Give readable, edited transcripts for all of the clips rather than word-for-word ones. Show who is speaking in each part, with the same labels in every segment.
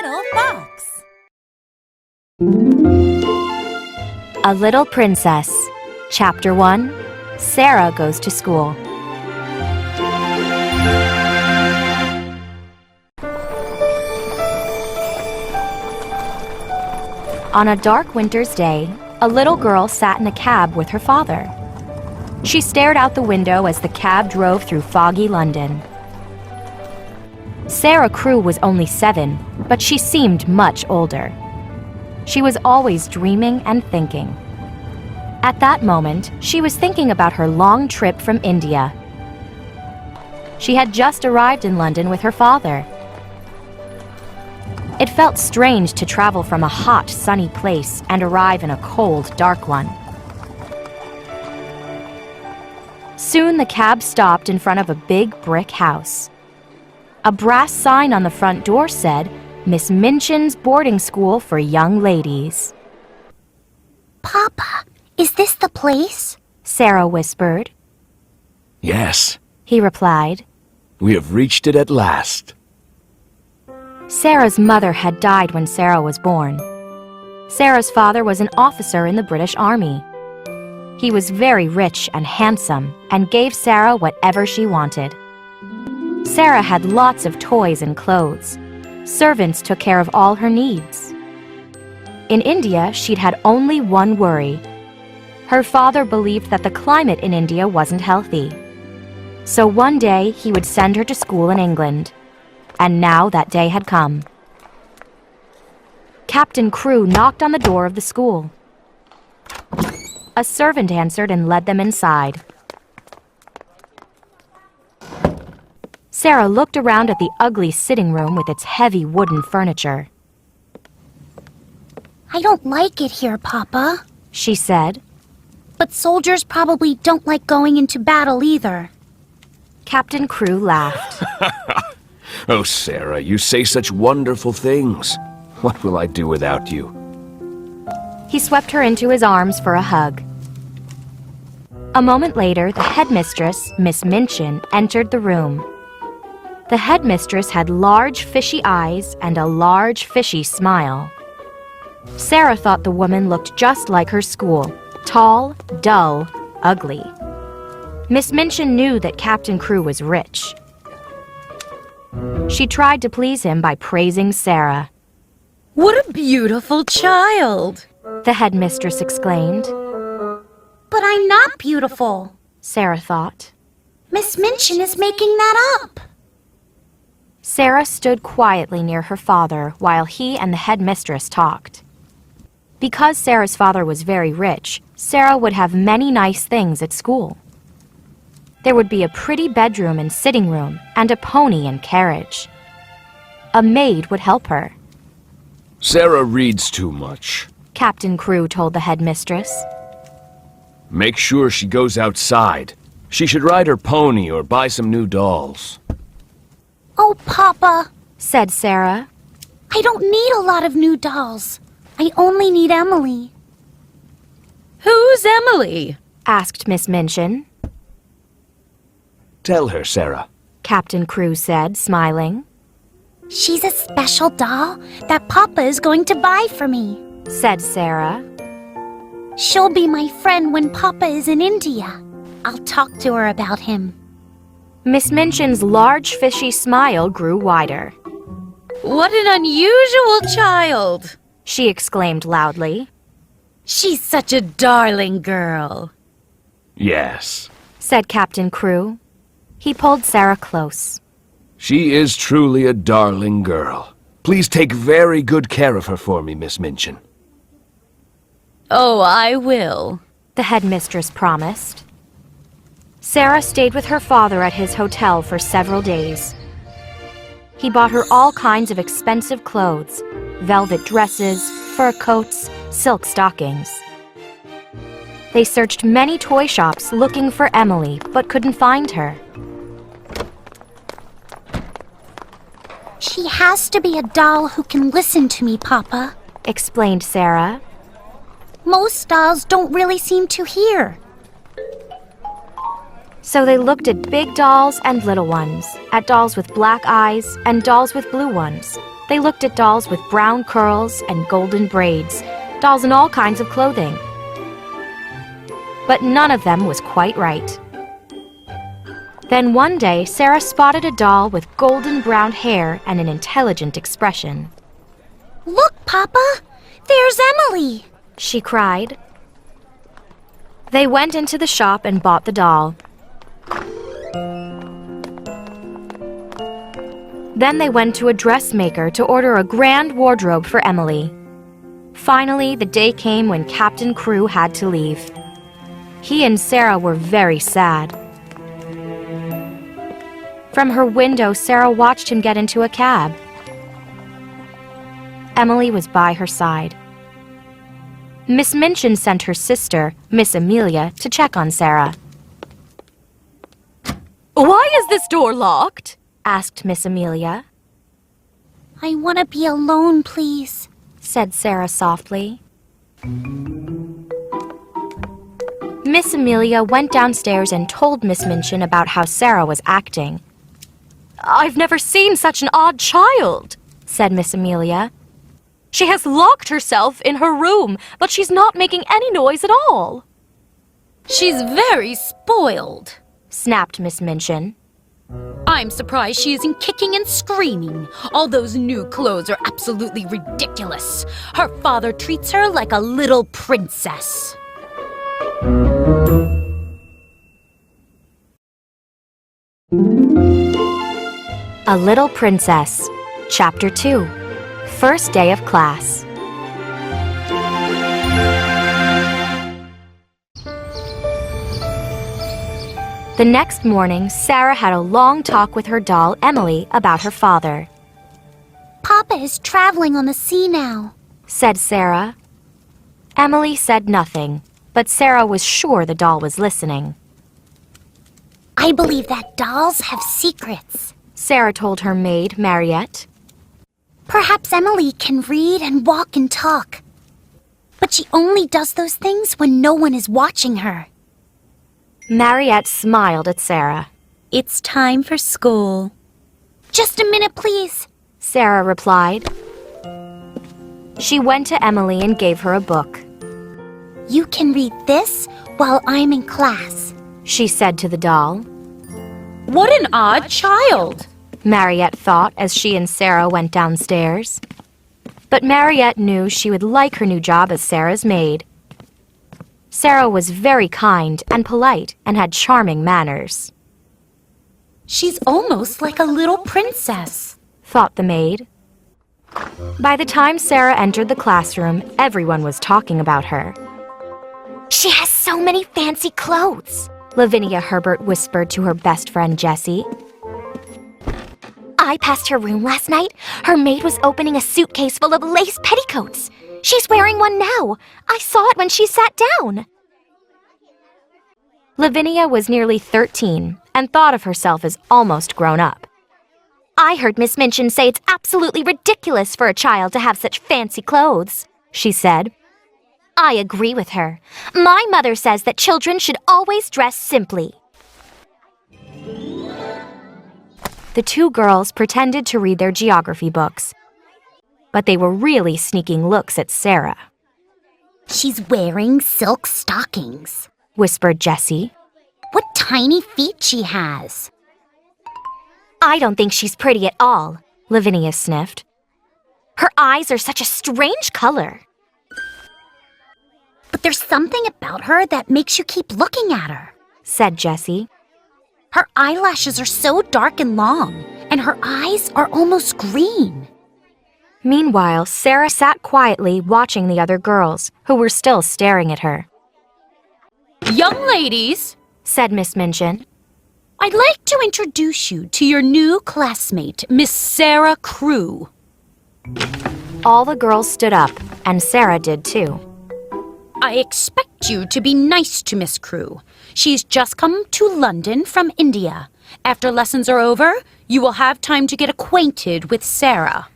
Speaker 1: little fox.
Speaker 2: A Little Princess. Chapter 1. Sarah Goes to School. On a dark winter's day, a little girl sat in a cab with her father. She stared out the window as the cab drove through foggy London. Sarah Crewe was only 7, but she seemed much older. She was always dreaming and thinking. At that moment, she was thinking about her long trip from India. She had just arrived in London with her father. It felt strange to travel from a hot, sunny place and arrive in a cold, dark one. Soon the cab stopped in front of a big brick house. A brass sign on the front door said, Miss Minchin's Boarding School for Young Ladies.
Speaker 3: Papa, is this the place?
Speaker 2: Sarah whispered.
Speaker 4: Yes,
Speaker 2: He replied.
Speaker 4: we have reached it at last.
Speaker 2: Sarah's mother had died when Sarah was born. Sarah's father was an officer in the British Army. He was very rich and handsome and gave Sarah whatever she wanted. Sarah had lots of toys and clothes. Servants took care of all her needs. In India, she'd had only one worry. Her father believed that the climate in India wasn't healthy. So one day, he would send her to school in England. And now that day had come. Captain Crewe knocked on the door of the school. A servant answered and led them inside. Sarah looked around at the ugly sitting room with its heavy wooden furniture.
Speaker 3: I don't like it here, Papa.
Speaker 2: She said.
Speaker 3: But soldiers probably don't like going into battle either.
Speaker 2: Captain Crewe laughed.
Speaker 4: Oh, Sarah, you say such wonderful things. What will I do without you?
Speaker 2: He swept her into his arms for a hug. A moment later, the headmistress, Miss Minchin, entered the room. The headmistress had large fishy eyes and a large fishy smile. Sarah thought the woman looked just like her school, tall, dull, ugly. Miss Minchin knew that Captain Crewe was rich. She tried to please him by praising Sarah.
Speaker 1: What a beautiful child!
Speaker 2: The headmistress exclaimed.
Speaker 3: But I'm not beautiful.
Speaker 2: Sarah thought.
Speaker 3: Miss Minchin is making that up.
Speaker 2: Sarah stood quietly near her father while he and the headmistress talked. Because Sarah's father was very rich, Sarah would have many nice things at school. There would be a pretty bedroom and sitting room and a pony and carriage. A maid would help her.
Speaker 4: Sarah reads too much.
Speaker 2: Captain Crewe told the headmistress.
Speaker 4: Make sure she goes outside. She should ride her pony or buy some new dolls.
Speaker 3: Oh, Papa,
Speaker 2: Said Sarah.
Speaker 3: I don't need a lot of new dolls. I only need Emily.
Speaker 1: Who's Emily?
Speaker 2: Asked Miss Minchin.
Speaker 4: Tell her, Sarah.
Speaker 2: Captain Crewe said, smiling.
Speaker 3: She's a special doll that Papa is going to buy for me.
Speaker 2: Said Sarah.
Speaker 3: She'll be my friend when Papa is in India. I'll talk to her about him.
Speaker 2: Miss Minchin's large fishy smile grew wider.
Speaker 1: What an unusual child!
Speaker 2: She exclaimed loudly.
Speaker 1: She's such a darling girl.
Speaker 4: Yes.
Speaker 2: Said Captain Crewe. He pulled Sarah close.
Speaker 4: She is truly a darling girl. Please take very good care of her for me, Miss Minchin.
Speaker 1: Oh, I will.
Speaker 2: The headmistress promised. Sarah stayed with her father at his hotel for several days. He bought her all kinds of expensive clothes, velvet dresses, fur coats, silk stockings. They searched many toy shops looking for Emily, but couldn't find her.
Speaker 3: She has to be a doll who can listen to me, Papa.
Speaker 2: Explained Sarah.
Speaker 3: Most dolls don't really seem to hear.
Speaker 2: So they looked at big dolls and little ones, at dolls with black eyes and dolls with blue ones, They looked at dolls with brown curls and golden braids, dolls in all kinds of clothing. But none of them was quite right. Then one day, Sarah spotted a doll with golden brown hair and an intelligent expression.
Speaker 3: Look, Papa! There's Emily!
Speaker 2: She cried. They went into the shop and bought the doll. Then they went to a dressmaker to order a grand wardrobe for Emily. Finally, the day came when Captain Crew had to leave. He and Sarah were very sad. From her window, Sarah watched him get into a cab. Emily was by her side. Miss Minchin sent her sister, Miss Amelia, to check on Sarah.
Speaker 1: Why is this door locked?
Speaker 2: Asked Miss Amelia.
Speaker 3: I want to be alone, please,
Speaker 2: Said Sarah softly. Miss Amelia went downstairs and told Miss Minchin about how Sarah was acting.
Speaker 1: I've never seen such an odd child,
Speaker 2: Said Miss Amelia.
Speaker 1: She has locked herself in her room, but she's not making any noise at all. She's very spoiled,
Speaker 2: Snapped Miss Minchin.
Speaker 1: I'm surprised she isn't kicking and screaming. All those new clothes are absolutely ridiculous. Her father treats her like a little princess.
Speaker 2: A Little Princess, Chapter 2, First Day of Class. The next morning, Sarah had a long talk with her doll, Emily, about her father.
Speaker 3: Papa is traveling on the sea now.
Speaker 2: Said Sarah. Emily said nothing, but Sarah was sure the doll was listening.
Speaker 3: I believe that dolls have secrets.
Speaker 2: Sarah told her maid, Mariette.
Speaker 3: Perhaps Emily can read and walk and talk. But she only does those things when no one is watching her.
Speaker 2: Mariette smiled at Sarah.
Speaker 1: It's time for school.
Speaker 3: Just a minute, please.
Speaker 2: Sarah replied. She went to Emily and gave her a book.
Speaker 3: You can read this while I'm in class.
Speaker 2: She said to the doll.
Speaker 1: What an odd child,
Speaker 2: Mariette thought as she and Sarah went downstairs. But Mariette knew she would like her new job as Sarah's maid. Sarah was very kind and polite and had charming manners.
Speaker 1: She's almost like a little princess,
Speaker 2: thought the maid. By the time Sarah entered the classroom, everyone was talking about her.
Speaker 3: She has so many fancy clothes.
Speaker 2: Lavinia Herbert whispered to her best friend Jessie.
Speaker 3: I passed her room last night. Her maid was opening a suitcase full of lace petticoats. She's wearing one now. I saw it when she sat down.
Speaker 2: Lavinia was nearly 13 and thought of herself as almost grown up.
Speaker 3: I heard Miss Minchin say it's absolutely ridiculous for a child to have such fancy clothes,
Speaker 2: she said.
Speaker 3: I agree with her. My mother says that children should always dress simply.
Speaker 2: The two girls pretended to read their geography books, but they were really sneaking looks at Sarah.
Speaker 3: She's wearing silk stockings,
Speaker 2: whispered Jessie.
Speaker 3: What tiny feet she has. I don't think she's pretty at all,
Speaker 2: Lavinia sniffed.
Speaker 3: Her eyes are such a strange color. But there's something about her that makes you keep looking at her,
Speaker 2: said Jessie.
Speaker 3: Her eyelashes are so dark and long, and her eyes are almost green.
Speaker 2: Meanwhile, Sarah sat quietly watching the other girls, who were still staring at her.
Speaker 1: Young ladies,
Speaker 2: said Miss Minchin,
Speaker 1: I'd like to introduce you to your new classmate, Miss Sarah Crew.
Speaker 2: All the girls stood up, and Sarah did too.
Speaker 1: I expect you to be nice to Miss Crew. She's just come to London from India. After lessons are over, you will have time to get acquainted with Sarah.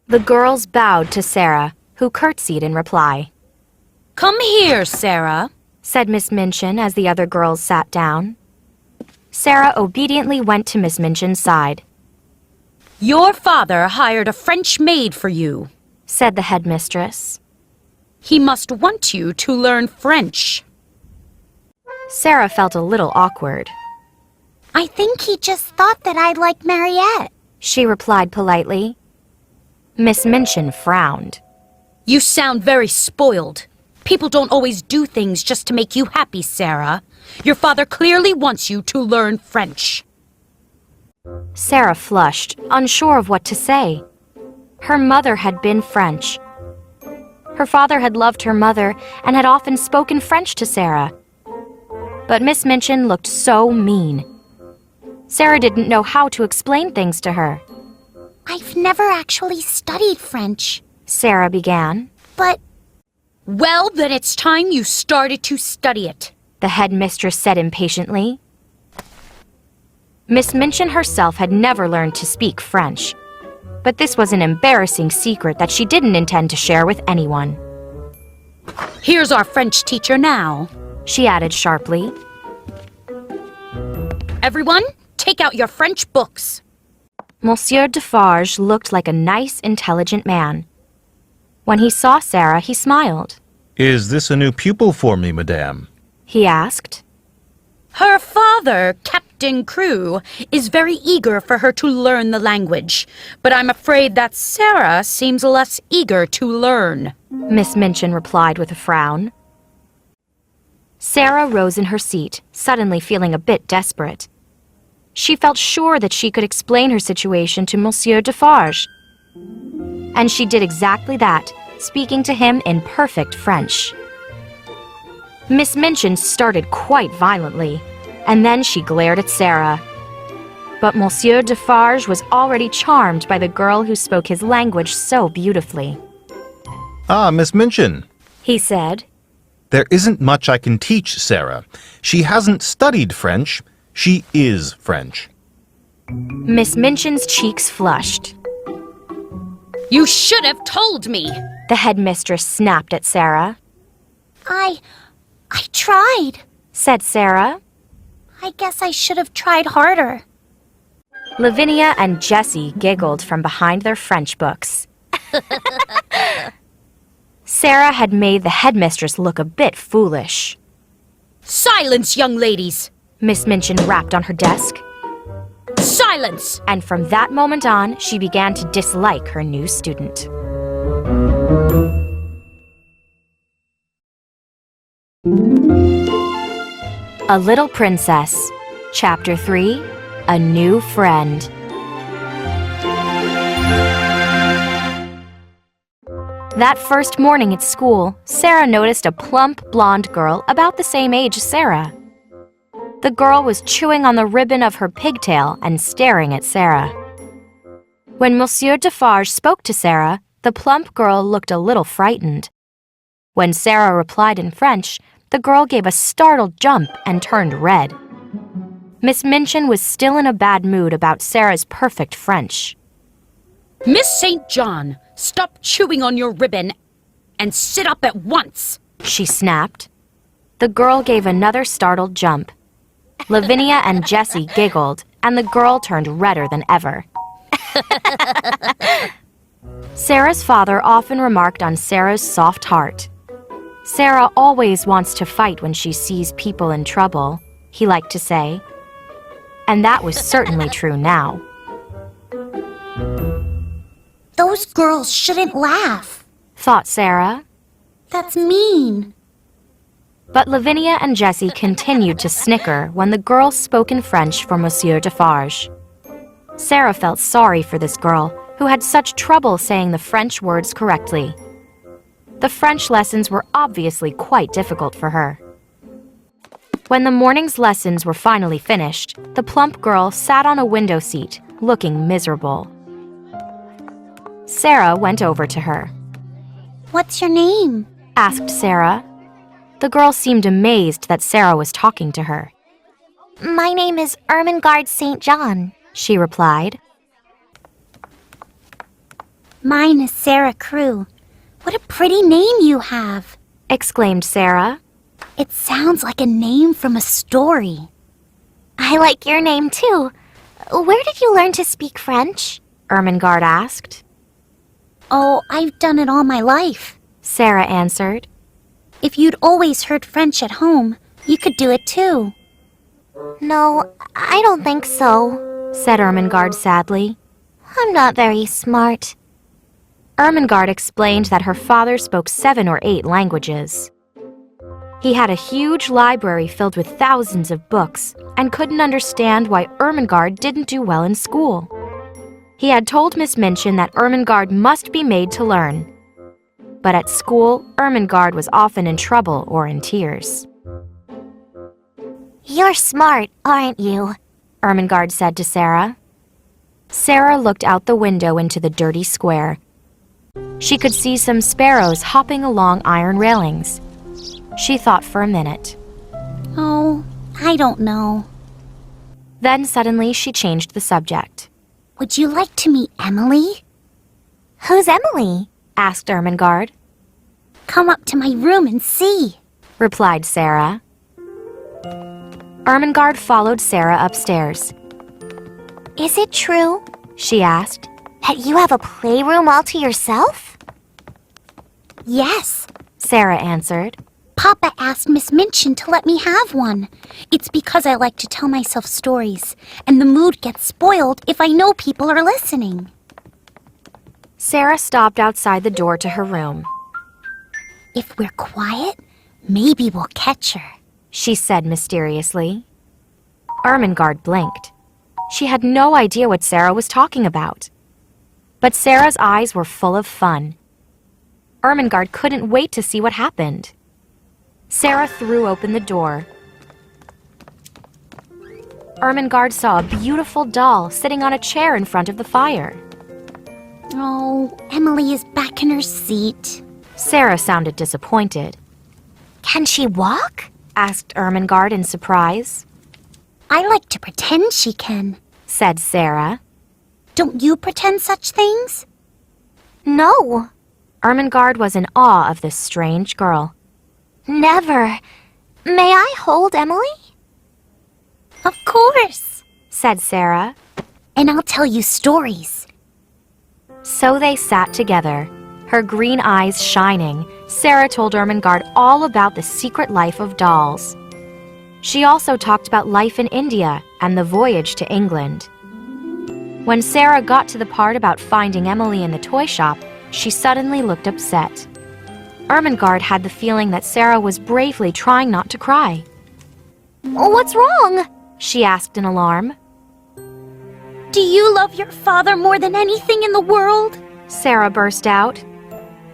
Speaker 2: The girls bowed to Sarah, who curtsied in reply.
Speaker 1: Come here, Sarah,
Speaker 2: said Miss Minchin as the other girls sat down. Sarah obediently went to Miss Minchin's side.
Speaker 1: Your father hired a French maid for you,
Speaker 2: said the headmistress.
Speaker 1: He must want you to learn French.
Speaker 2: Sarah felt a little awkward.
Speaker 3: I think he just thought that I'd like Mariette.
Speaker 2: She replied politely. Miss Minchin frowned.
Speaker 1: You sound very spoiled. People don't always do things just to make you happy, Sarah. Your father clearly wants you to learn French.
Speaker 2: Sarah flushed, unsure of what to say. Her mother had been French. Her father had loved her mother and had often spoken French to Sarah. But Miss Minchin looked so mean. Sarah didn't know how to explain things to her.
Speaker 3: I've never actually studied French,
Speaker 2: Sarah began.
Speaker 3: but
Speaker 1: Well, then it's time you started to study it.
Speaker 2: The headmistress said impatiently. Miss Minchin herself had never learned to speak French, but this was an embarrassing secret that she didn't intend to share with anyone.
Speaker 1: Here's our French teacher now.
Speaker 2: She added sharply.
Speaker 1: Everyone, take out your French books.
Speaker 2: Monsieur Defarge looked like a nice, intelligent man. When he saw Sarah, he smiled.
Speaker 5: Is this a new pupil for me, madame?
Speaker 2: He asked.
Speaker 1: Her father, Captain Crew, is very eager for her to learn the language, but I'm afraid that Sarah seems less eager to learn.
Speaker 2: Miss Minchin replied with a frown. Sarah rose in her seat, suddenly feeling a bit desperate. She felt sure that she could explain her situation to Monsieur Defarge. And she did exactly that, speaking to him in perfect French. Miss Minchin started quite violently, and then she glared at Sarah. But Monsieur Defarge was already charmed by the girl who spoke his language so beautifully.
Speaker 5: Ah, Miss Minchin.
Speaker 2: He said,
Speaker 5: There isn't much I can teach Sarah. She hasn't studied French. She is French.
Speaker 2: Miss Minchin's cheeks flushed.
Speaker 1: You should have told me.
Speaker 2: The headmistress snapped at Sarah.
Speaker 3: I tried.
Speaker 2: Said Sarah.
Speaker 3: I guess I should have tried harder.
Speaker 2: Lavinia and Jessie giggled from behind their French books. Sarah had made the headmistress look a bit foolish.
Speaker 1: Silence, young ladies.
Speaker 2: Miss Minchin rapped on her desk,
Speaker 1: Silence.
Speaker 2: and from that moment on, she began to dislike her new student. A Little Princess, Chapter 3, A New Friend. That first morning at school, Sarah noticed a plump, blonde girl about the same age as Sarah. The girl was chewing on the ribbon of her pigtail and staring at Sarah. When Monsieur Defarge spoke to Sarah, the plump girl looked a little frightened. When Sarah replied in French, the girl gave a startled jump and turned red. Miss Minchin was still in a bad mood about Sarah's perfect French.
Speaker 1: Miss St. John, stop chewing on your ribbon and sit up at once.
Speaker 2: She snapped. The girl gave another startled jump. Lavinia and Jessie giggled, and the girl turned redder than ever. Sarah's father often remarked on Sarah's soft heart. Sarah always wants to fight when she sees people in trouble, he liked to say. And that was certainly true now.
Speaker 3: Those girls shouldn't laugh.
Speaker 2: Thought Sarah.
Speaker 3: That's mean.
Speaker 2: But Lavinia and Jessie continued to snicker when the girl spoke in French for Monsieur Defarge. Sarah felt sorry for this girl, who had such trouble saying the French words correctly. The French lessons were obviously quite difficult for her. When the morning's lessons were finally finished, the plump girl sat on a window seat, looking miserable. Sarah went over to her.
Speaker 3: What's your name?
Speaker 2: Asked Sarah. The girl seemed amazed that Sarah was talking to her.
Speaker 3: My name is Ermengarde St. John,
Speaker 2: She replied.
Speaker 3: Mine is Sarah Crew. What a pretty name you have.
Speaker 2: Exclaimed Sarah.
Speaker 3: It sounds like a name from a story. I like your name too. Where did you learn to speak French?
Speaker 2: Ermengarde asked.
Speaker 3: Oh, I've done it all my life.
Speaker 2: Sara answered.
Speaker 3: If you'd always heard French at home, you could do it too. No, I don't think so,
Speaker 2: said Ermengarde sadly.
Speaker 3: I'm not very smart.
Speaker 2: Ermengarde explained that her father spoke 7 or 8 languages. He had a huge library filled with thousands of books and couldn't understand why Ermengarde didn't do well in school. He had told Miss Minchin that Ermengarde must be made to learn. But at school, Ermengarde was often in trouble or in tears.
Speaker 3: You're smart, aren't you?
Speaker 2: Ermengarde said to Sara. Sara looked out the window into the dirty square. She could see some sparrows hopping along iron railings. She thought for a minute.
Speaker 3: Oh, I don't know.
Speaker 2: Then suddenly she changed the subject.
Speaker 3: Would you like to meet Emily? Who's Emily?
Speaker 2: Asked Ermengarde.
Speaker 3: Come up to my room and see,
Speaker 2: replied Sara. Ermengarde followed Sara upstairs.
Speaker 3: Is it true,
Speaker 2: she asked,
Speaker 3: that you have a playroom all to yourself? Yes,
Speaker 2: Sara answered.
Speaker 3: Papa asked Miss Minchin to let me have one. It's because I like to tell myself stories, and the mood gets spoiled if I know people are listening.
Speaker 2: Sara stopped outside the door to her room.
Speaker 3: If we're quiet, maybe we'll catch her,
Speaker 2: she said mysteriously. Ermengarde blinked. She had no idea what Sara was talking about. But Sara's eyes were full of fun. Ermengarde couldn't wait to see what happened. Sara threw open the door. Ermengarde saw a beautiful doll sitting on a chair in front of the fire.
Speaker 3: Oh, Emily is back in her seat.
Speaker 2: Sara sounded disappointed.
Speaker 3: Can she walk?
Speaker 2: Asked Ermengarde in surprise.
Speaker 3: I like to pretend she can,
Speaker 2: said Sara.
Speaker 3: Don't you pretend such things?
Speaker 2: No. Ermengarde was in awe of this strange girl.
Speaker 3: Never. May I hold Emily? Of course,
Speaker 2: said Sara.
Speaker 3: And I'll tell you stories.
Speaker 2: So they sat together, her green eyes shining. Sara told Ermengarde all about the secret life of dolls. She also talked about life in India and the voyage to England. When Sara got to the part about finding Emily in the toy shop, she suddenly looked upset. Ermengarde had the feeling that Sara was bravely trying not to cry.
Speaker 3: What's wrong?
Speaker 2: She asked in alarm.
Speaker 3: Do you love your father more than anything in the world?
Speaker 2: Sara burst out.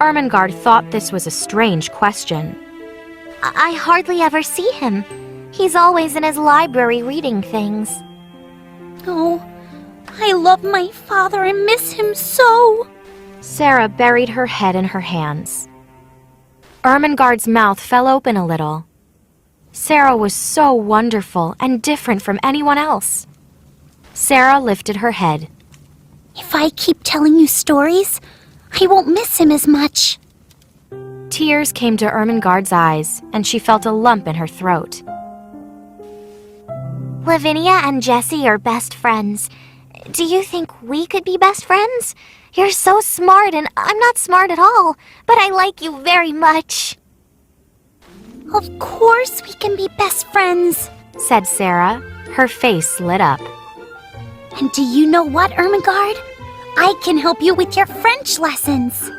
Speaker 2: Ermengarde thought this was a strange question.
Speaker 3: I hardly ever see him. He's always in his library reading things. Oh, I love my father and miss him so.
Speaker 2: Sara buried her head in her hands. Ermengarde's mouth fell open a little. Sara was so wonderful and different from anyone else. Sara lifted her head.
Speaker 3: If I keep telling you stories, I won't miss him as much.
Speaker 2: Tears came to Ermengarde's eyes, and she felt a lump in her throat.
Speaker 3: Lavinia and Jessie are best friends. Do you think we could be best friends? You're so smart and I'm not smart at all, but I like you very much. Of course we can be best friends,
Speaker 2: said Sara. Her face lit up.
Speaker 3: And do you know what, Ermengarde? I can help you with your French lessons.